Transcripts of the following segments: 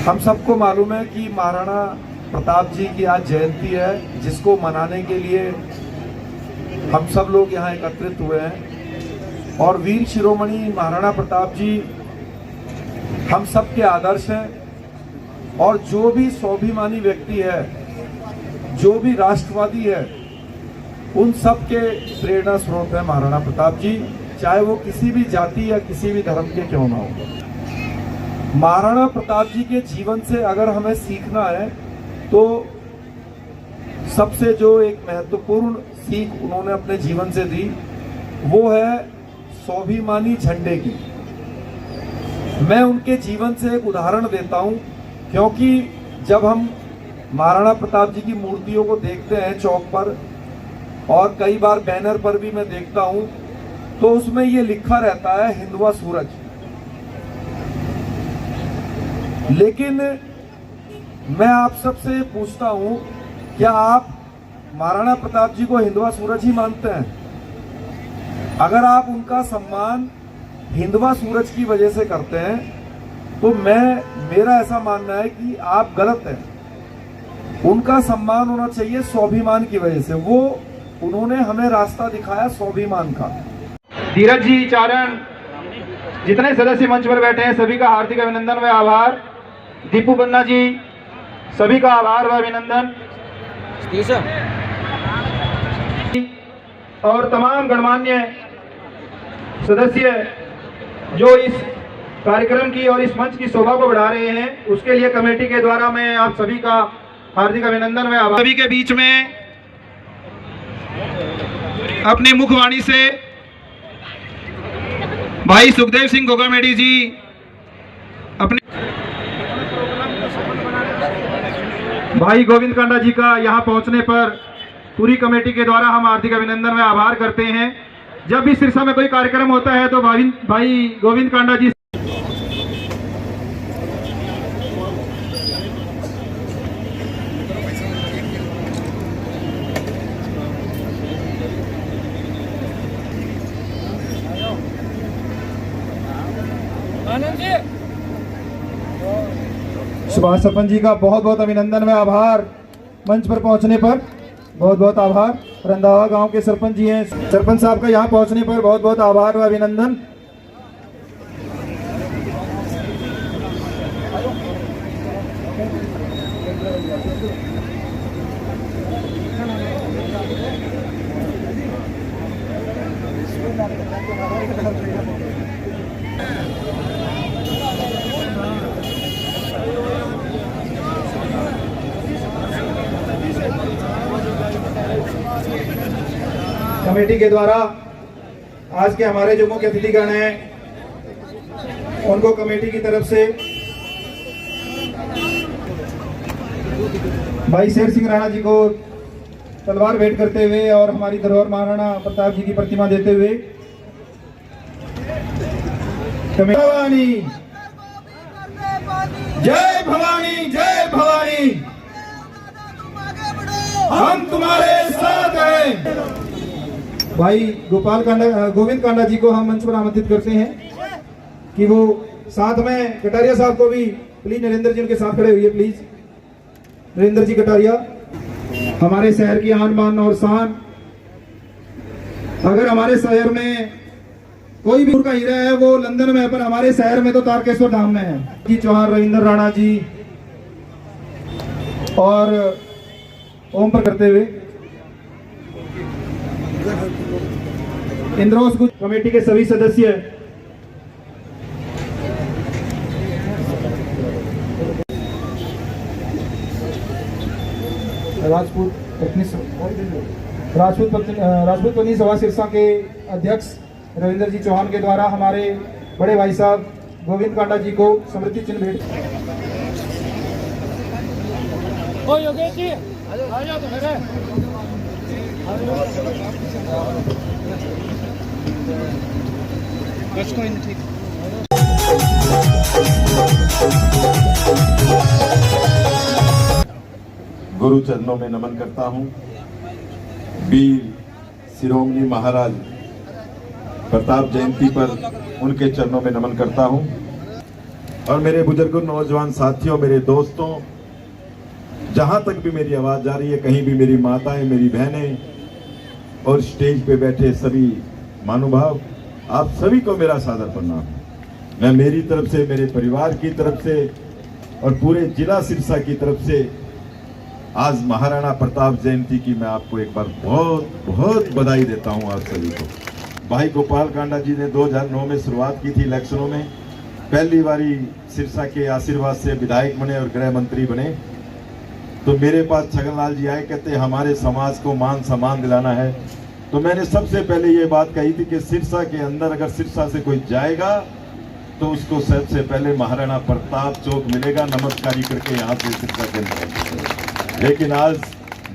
हम सबको मालूम है कि महाराणा प्रताप जी की आज जयंती है, जिसको मनाने के लिए हम सब लोग यहाँ एकत्रित हुए हैं। और वीर शिरोमणि महाराणा प्रताप जी हम सब के आदर्श हैं और जो भी स्वाभिमानी व्यक्ति है, जो भी राष्ट्रवादी है, उन सब के प्रेरणा स्रोत है महाराणा प्रताप जी, चाहे वो किसी भी जाति या किसी भी धर्म के क्यों ना हो। महाराणा प्रताप जी के जीवन से अगर हमें सीखना है तो सबसे जो एक महत्वपूर्ण सीख उन्होंने अपने जीवन से दी वो है स्वाभिमानी झंडे की। मैं उनके जीवन से एक उदाहरण देता हूं, क्योंकि जब हम महाराणा प्रताप जी की मूर्तियों को देखते हैं चौक पर और कई बार बैनर पर भी मैं देखता हूं, तो उसमें ये लिखा रहता है हिंदवा सूरज। लेकिन मैं आप सबसे पूछता हूं, क्या आप महाराणा प्रताप जी को हिंदवा सूरज ही मानते हैं? अगर आप उनका सम्मान हिंदवा सूरज की वजह से करते हैं तो मेरा ऐसा मानना है कि आप गलत हैं। उनका सम्मान होना चाहिए स्वाभिमान की वजह से। वो उन्होंने हमें रास्ता दिखाया स्वाभिमान का। धीरज जी, चारण, जितने सदस्य मंच पर बैठे हैं सभी का हार्दिक अभिनंदन व आभार। दीपू पन्ना जी, सभी का आभार व अभिनंदन। और तमाम गणमान्य सदस्य जो इस कार्यक्रम की और इस मंच की शोभा को बढ़ा रहे हैं, उसके लिए कमेटी के द्वारा मैं आप सभी का हार्दिक अभिनंदन व आभार। सभी के बीच में अपनी मुखवाणी से भाई सुखदेव सिंह गोगामेडी जी अपने भाई गोविंद कांडा जी का यहाँ पहुँचने पर पूरी कमेटी के द्वारा हम हार्दिक अभिनंदन व आभार करते हैं। जब भी सिरसा में कोई कार्यक्रम होता है तो भाई गोविंद कांडा जी सुभाष सरपंच जी का बहुत बहुत अभिनंदन व आभार। मंच पर पहुंचने पर बहुत बहुत आभार। रंधावा गांव के सरपंच जी हैं, सरपंच साहब का यहां पहुंचने पर बहुत बहुत आभार व अभिनंदन। कमेटी के द्वारा आज के हमारे जो मुख्य अतिथिगण हैं उनको कमेटी की तरफ से भाई शेर सिंह राणा जी को तलवार भेंट करते हुए और हमारी धरोहर महाराणा प्रताप जी की प्रतिमा देते हुए भवानी जय भवानी, जय भवानी, हम तुम्हारे साथ हैं। भाई गोविंद कांडा जी को हम मंच पर आमंत्रित करते हैं कि वो साथ में कटारिया साहब को भी प्लीज, नरेंद्र जी उनके साथ खड़े हुए प्लीज। नरेंद्र जी कटारिया, हमारे शहर की आन बान और शान। अगर हमारे शहर में कोई भी का हीरा है वो लंदन में है, पर हमारे शहर में तो तारकेश्वर धाम में है। जी चौहान, रविंद्र राणा जी और ओम पर करते हुए इंद्रोस गुज कमेटी के सभी सदस्य, राजपूत पत्नी सभा सिरसा के अध्यक्ष रविंद्र जी चौहान के द्वारा हमारे बड़े भाई साहब गोविंद कांडा जी को स्मृति चिन्ह भेंट। गुरु चरणों में नमन करता हूं। वीर शिरोमणि महाराज प्रताप जयंती पर उनके चरणों में नमन करता हूं। और मेरे बुजुर्गों, नौजवान साथियों, मेरे दोस्तों, जहां तक भी मेरी आवाज जा रही है, कहीं भी मेरी माताएं, मेरी बहनें और स्टेज पे बैठे सभी महानुभाव, आप सभी को मेरा सादर प्रणाम। मैं मेरी तरफ से, मेरे परिवार की तरफ से और पूरे जिला सिरसा की तरफ से आज महाराणा प्रताप जयंती की मैं आपको एक बार बहुत बहुत बधाई देता हूं आप सभी को। भाई गोपाल कांडा जी ने 2009 में शुरुआत की थी इलेक्शनों में, पहली बारी सिरसा के आशीर्वाद से विधायक बने और गृह मंत्री बने। तो मेरे पास छगनलाल जी आए, कहते हमारे समाज को मान सम्मान दिलाना है। तो मैंने सबसे पहले ये बात कही थी कि सिरसा के अंदर अगर सिरसा से कोई जाएगा तो उसको सबसे पहले महाराणा प्रताप चौक मिलेगा, नमस्कारी करके यहाँ से सिरसा के अंदर। लेकिन आज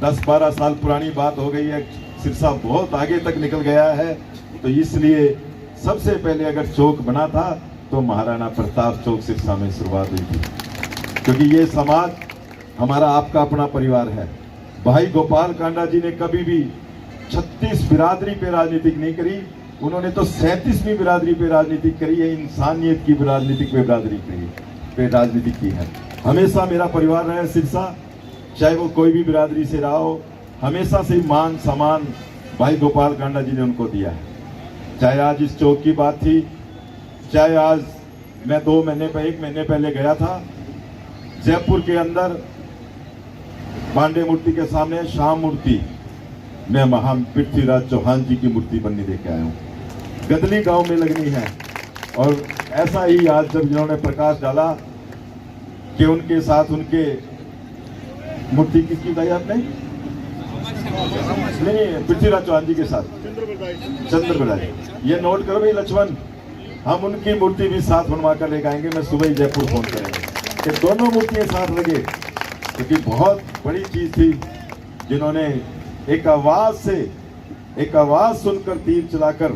10-12 साल पुरानी बात हो गई है, सिरसा बहुत आगे तक निकल गया है। तो इसलिए सबसे पहले अगर चौक बना था तो महाराणा प्रताप चौक सिरसा में शुरुआत हुई थी, क्योंकि ये समाज हमारा आपका अपना परिवार है। भाई गोपाल कांडा जी ने कभी भी 36 बिरादरी पे राजनीतिक नहीं करी, उन्होंने तो 37वीं बिरादरी पे राजनीतिक करी है, इंसानियत की राजनीतिक पे बिरादरी पे राजनीतिक की है। हमेशा मेरा परिवार रहा है सिरसा, चाहे वो कोई भी बिरादरी से रहा हो, हमेशा से मान सम्मान भाई गोपाल कांडा जी ने उनको दिया है। चाहे आज इस चौक की बात थी, चाहे आज मैं 1 महीने पहले गया था जयपुर के अंदर पांडे मूर्ति के सामने शाम मूर्ति में महान पृथ्वीराज चौहान जी की मूर्ति बननी देख के आया हूँ, गदली गांव में लगनी है। और ऐसा ही आज जब जिन्होंने प्रकाश डाला कि उनके साथ उनके मूर्ति किसकी बताई आपने? नहीं, पृथ्वीराज चौहान जी के साथ चंद्रबलाई। ये नोट करो भाई लक्ष्मण, हम उनकी मूर्ति भी साथ बनवा कर लेकर आएंगे। मैं सुबह ही जयपुर फोन करेंगे कि दोनों मूर्तियां साथ लगे, क्योंकि बहुत बड़ी चीज थी। जिन्होंने एक आवाज सुनकर तीर चलाकर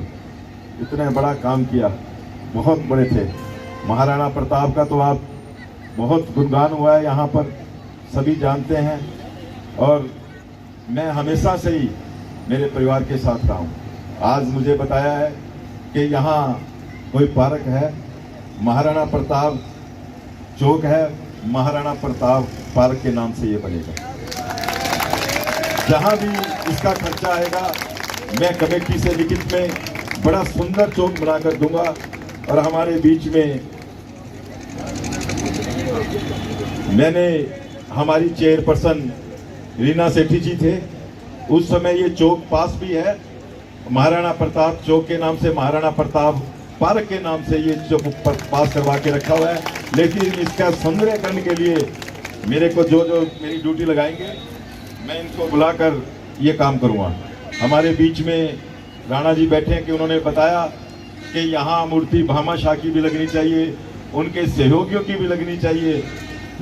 इतना बड़ा काम किया, बहुत बड़े थे। महाराणा प्रताप का तो आप बहुत गुणगान हुआ है, यहाँ पर सभी जानते हैं। और मैं हमेशा से ही मेरे परिवार के साथ रहा हूँ। आज मुझे बताया है कि यहाँ कोई पार्क है, महाराणा प्रताप चौक है, महाराणा प्रताप पार्क के नाम से ये बनेगा। जहाँ भी इसका खर्चा आएगा मैं कमेटी से लिखित में बड़ा सुंदर चौक बनाकर दूंगा। और हमारे बीच में मैंने हमारी चेयरपर्सन रीना सेठी जी थे, उस समय ये चौक पास भी है, महाराणा प्रताप चौक के नाम से महाराणा प्रताप पार्क के नाम से ये चौक पास करवा के रखा हुआ है। लेकिन इसका सौंदर्यकरण के लिए मेरे को जो मेरी ड्यूटी लगाएंगे मैं इनको बुलाकर ये काम करूँगा। हमारे बीच में राणा जी बैठे हैं कि उन्होंने बताया कि यहाँ मूर्ति भामाशाह की भी लगनी चाहिए, उनके सहयोगियों की भी लगनी चाहिए।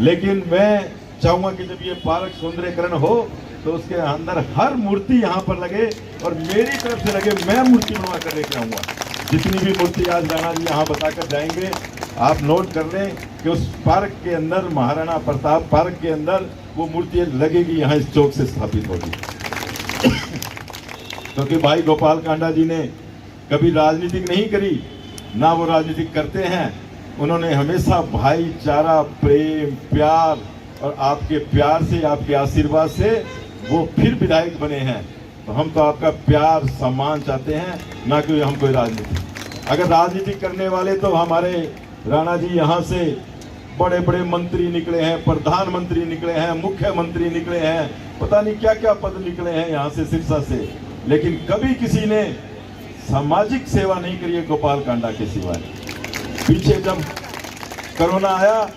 लेकिन मैं चाहूँगा कि जब ये पार्क सौंदर्यकरण हो तो उसके अंदर हर मूर्ति यहाँ पर लगे और मेरी तरफ से लगे, मैं मूर्ति बनवा कर लेके आऊँगा। जितनी भी मूर्ति आज राणा जी यहाँ बताकर जाएंगे, आप नोट कर लें कि उस पार्क के अंदर, महाराणा प्रताप पार्क के अंदर वो मूर्ति लगेगी, यहाँ इस चौक से स्थापित होगी। क्योंकि भाई गोपाल कांडा जी ने कभी राजनीतिक नहीं करी, ना वो राजनीतिक करते हैं। उन्होंने हमेशा भाईचारा, प्रेम, प्यार और आपके प्यार से, आपके आशीर्वाद से वो फिर विधायक बने हैं। तो हम तो आपका प्यार सम्मान चाहते हैं, ना कि हम कोई राजनीति। अगर राजनीति करने वाले तो हमारे राणा जी यहाँ से बड़े बड़े मंत्री निकले हैं, प्रधानमंत्री निकले हैं, मुख्यमंत्री निकले हैं, पता नहीं क्या क्या पद निकले हैं यहाँ से, सिरसा से। लेकिन कभी किसी ने सामाजिक सेवा नहीं करी है गोपाल कांडा के सिवाय। पीछे जब कोरोना आया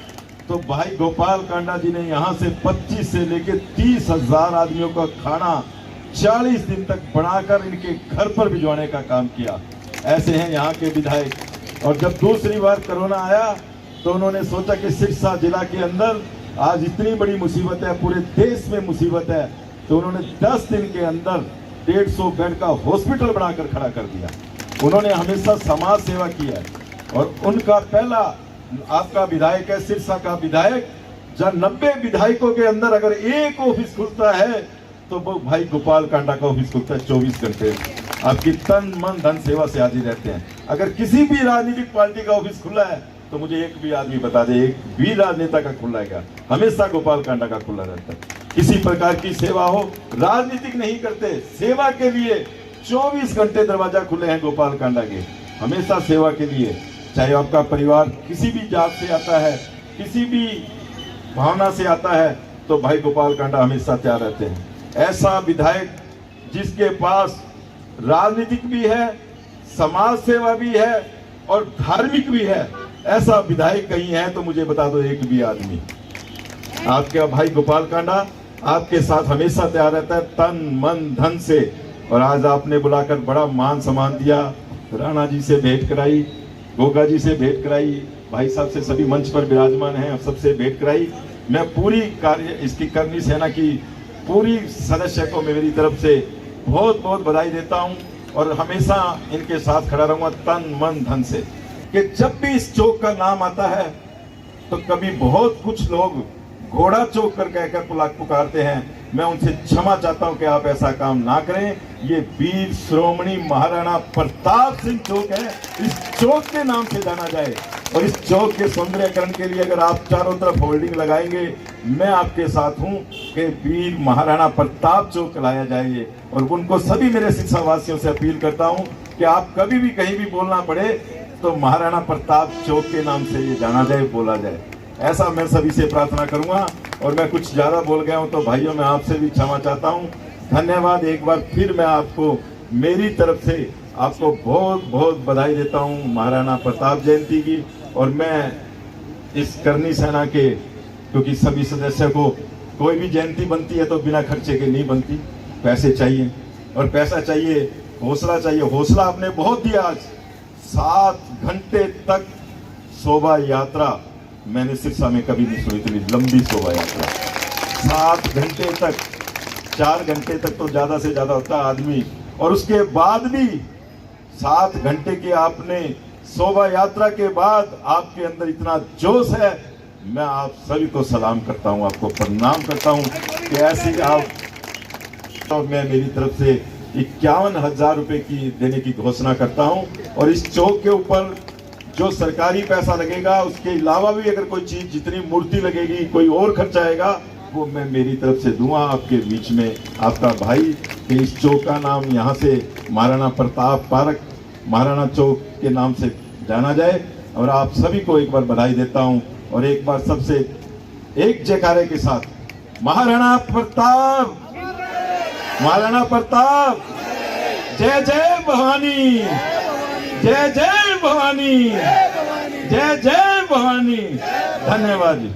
तो भाई गोपाल कांडा जी ने यहाँ से 25 से लेकर 30,000 आदमियों का खाना 40 दिन तक बनाकर इनके घर पर भिजवाने का काम किया। ऐसे हैं यहाँ के विधायक। और जब दूसरी बार कोरोना आया तो उन्होंने सोचा कि सिरसा जिला के अंदर आज इतनी बड़ी मुसीबत है, पूरे देश में मुसीबत है, तो उन्होंने 10 दिन के अंदर 150 बेड का हॉस्पिटल बनाकर खड़ा कर दिया। उन्होंने हमेशा समाज सेवा की है। और उनका पहला आपका विधायक है, सिरसा का विधायक, जब 90 विधायकों के अंदर अगर एक ऑफिस खुलता है तो वो भाई गोपाल कांडा का ऑफिस खुलता है। 24 घंटे आपकी तन मन धन सेवा से हाजिर रहते हैं। अगर किसी भी राजनीतिक पार्टी का ऑफिस खुला है तो तो मुझे एक भी आदमी बता दे, एक भी राजनेता का खुला है क्या? हमेशा गोपाल कांडा का खुला रहता है। किसी प्रकार की सेवा हो, राजनीतिक नहीं करते, सेवा के लिए 24 घंटे दरवाजा खुले हैं गोपाल कांडा के, हमेशा सेवा के लिए। चाहे आपका परिवार किसी भी जात से आता है, किसी भी भावना से आता है, तो भाई गोपाल कांडा हमेशा तैयार रहते हैं। ऐसा विधायक जिसके पास राजनीतिक भी है, समाज सेवा भी है और धार्मिक भी है, ऐसा विधायक कहीं है तो मुझे बता दो एक भी आदमी। आपका भाई गोपाल कांडा आपके साथ हमेशा तैयार रहता है, तन मन धन से। और आज आपने बुलाकर बड़ा मान सम्मान दिया, राणा जी से भेंट कराई, गोगा जी से भेंट कराई, भाई साहब से सभी मंच पर विराजमान हैं, सबसे भेंट कराई। मैं पूरी कार्य इसकी करनी सेना की पूरी सदस्य को मेरी तरफ से बहुत बहुत बधाई देता हूं और हमेशा इनके साथ खड़ा रहूंगा तन मन धन से। कि जब भी इस चौक का नाम आता है तो कभी बहुत कुछ लोग घोड़ा चौक कर कहकर पुकारते हैं, मैं उनसे क्षमा चाहता हूं कि आप ऐसा काम ना करें। ये वीर श्रोमणी महाराणा प्रताप सिंह चौक है, इस चौक के नाम से जाना जाए। और इस चौक के सौंदर्यकरण के लिए अगर आप चारों तरफ होल्डिंग लगाएंगे, मैं आपके साथ हूं कि वीर महाराणा प्रताप चौक लाया जाए। और उनको सभी मेरे शिक्षावासियों से अपील करता हूं कि आप कभी भी कहीं भी बोलना पड़े तो महाराणा प्रताप चौक के नाम से ये जाना जाए, बोला जाए। ऐसा मैं सभी से प्रार्थना करूंगा। और मैं कुछ ज्यादा बोल गया हूं तो भाइयों मैं आपसे भी क्षमा चाहता हूं। धन्यवाद। एक बार फिर मैं आपको मेरी तरफ से आपको बहुत बहुत बधाई देता हूं महाराणा प्रताप जयंती की। और मैं इस करनी सेना के, क्योंकि सभी सदस्यों को कोई भी जयंती बनती है तो बिना खर्चे के नहीं बनती, पैसे चाहिए और पैसा चाहिए, हौसला चाहिए। हौसला आपने बहुत दिया। आज 7 घंटे तक शोभा यात्रा मैंने सिरसा में कभी नहीं सुनी, इतनी लंबी शोभा यात्रा 7 घंटे तक। 4 घंटे तक तो ज्यादा से ज्यादा होता आदमी, और उसके बाद भी 7 घंटे की आपने शोभा यात्रा के बाद आपके अंदर इतना जोश है। मैं आप सभी को सलाम करता हूं, आपको प्रणाम करता हूं कि ऐसी आप। और मैं मेरी तरफ से 51,000 रुपए की देने की घोषणा करता हूं। और इस चौक के ऊपर जो सरकारी पैसा लगेगा, उसके अलावा भी अगर कोई चीज जितनी मूर्ति लगेगी, कोई और खर्चा आएगा, वो मैं मेरी तरफ से दूंगा आपके बीच में। आपका भाई कि इस चौक का नाम यहाँ से महाराणा प्रताप पार्क, महाराणा चौक के नाम से जाना जाए। और आप सभी को एक बार बधाई देता हूं। और एक बार सबसे एक जयकारे के साथ महाराणा प्रताप, महाराणा प्रताप, जय जय भवानी, जय जय भवानी, जय जय भवानी। धन्यवाद जी।